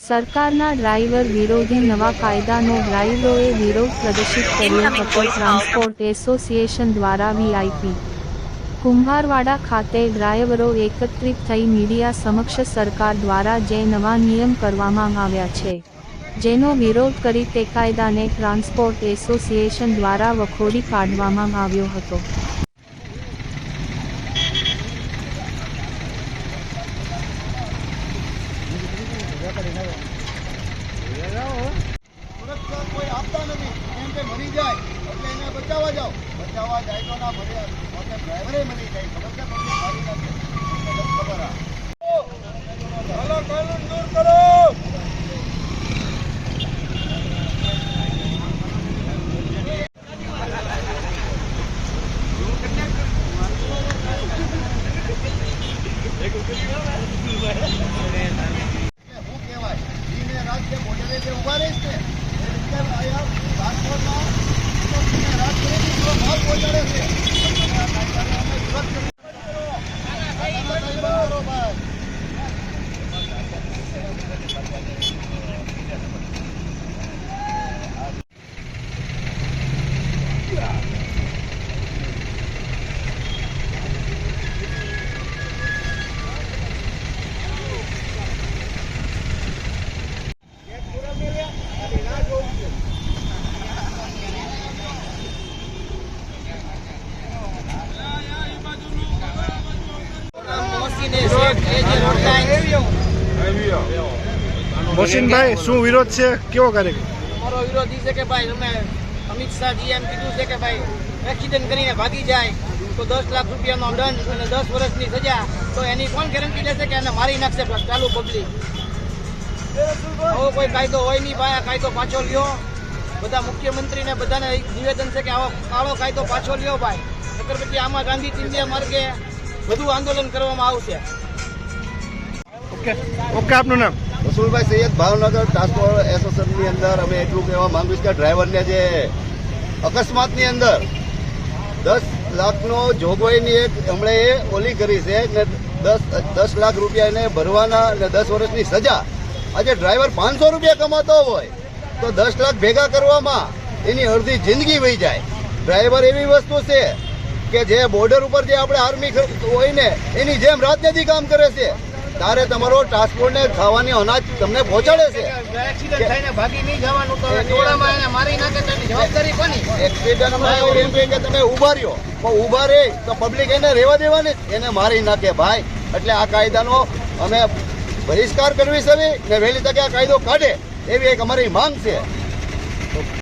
સરકારના ડ્રાઈવર વિરોધી નવા કાયદાનો ડ્રાઈવરોએ વિરોધ પ્રદર્શિત કર્યો હતો। ટ્રાન્સપોર્ટ એસોસિએશન દ્વારા વીઆઈપી કુંભારવાડા ખાતે ડ્રાઈવરો એકત્રિત થઈ મીડિયા સમક્ષ સરકાર દ્વારા જે નવા નિયમ કરવામાં આવ્યા છે જેનો વિરોધ કરી તે કાયદાને ટ્રાન્સપોર્ટ એસોસિએશન દ્વારા વખોડી કાઢવામાં આવ્યો હતો। કોઈ આપતા નથી કેમ કે મરી જાય એટલે એને બચાવવા જાઓ, બચાવવા જાય તો ના મરે ડ્રાઈવરે મરી જાય ખબર છે ખબર હાલો કાનૂન દૂર કરો। શું કહેવાય દિને રાત જે બોર્ડરે જે ઉભા રહીશ ને રાજકોટમાં રાત કરી માલ પહોંચાડે છે। મોહસિનભાઈ શું વિરોધ છે, કેવો કાર્યક્રમ? અમારો વિરોધ એ છે કે ભાઈ તમે અમિત શાહજી એમ કીધું છે કે ભાઈ એક્સિડન્ટ કરીને ભાગી જાય તો 10 લાખ રૂપિયાનો દંડ અને 10 વર્ષની સજા, તો એની કોણ ગેરંટી લેશે કે એને મારી નાખશે ચાલુ પબ્લિક? આવો કોઈ કાયદો હોય નહીં ભાઈ, આ કાયદો પાછો લ્યો। બધા મુખ્યમંત્રીને બધાને નિવેદન છે કે આવો કાળો કાયદો પાછો લ્યો ભાઈ, નકર પછી આમાં ગાંધી ચિંધ્યા માર્ગે બધું આંદોલન કરવામાં આવશે। ઓકે, આપનું નામ? રસુલભાઈ સૈયદ, ભાવનગર ટ્રાન્સપોર્ટ એસોસિએશનની અંદર અમે એટલું કહેવા માંગુ છું કે ડ્રાઈવરને જે અકસ્માતની અંદર 10 લાખનો જોગવાઈની એક હમણાં એ ઓલી કરી છે ને 10 લાખ રૂપિયા એને ભરવાના અને 10 વર્ષની સજા। આજે ડ્રાઈવર 500 રૂપિયા કમાતો હોય તો 10 લાખ ભેગા કરવામાં એની અડધી જિંદગી વહી જાય। ડ્રાઈવર એવી વસ્તુ છે કે જે બોર્ડર ઉપર જે આપણે આર્મી હોય ને એની જેમ રાત નથી કામ કરે છે, તારે તમારો ટ્રાન્સપોર્ટને ખાવાની અનાજ તમને પહોંચાડે છે। એક્સિડન્ટ થઈને ભાગી નહીં જવાનું તો ટોળામાં એને મારી નાખે તો એની જવાબદારી કોની? એક્સિડન્ટમાં એવું એમ કે તમે ઉભા રહ્યો પણ ઉભા રહે તો પબ્લિક એને રહેવા દેવાની, એને મારી નાખે ભાઈ। એટલે આ કાયદાનો અમે બહિષ્કાર કરવી છે ને વહેલી તકે આ કાયદો કાઢે એવી એક અમારી માંગ છે।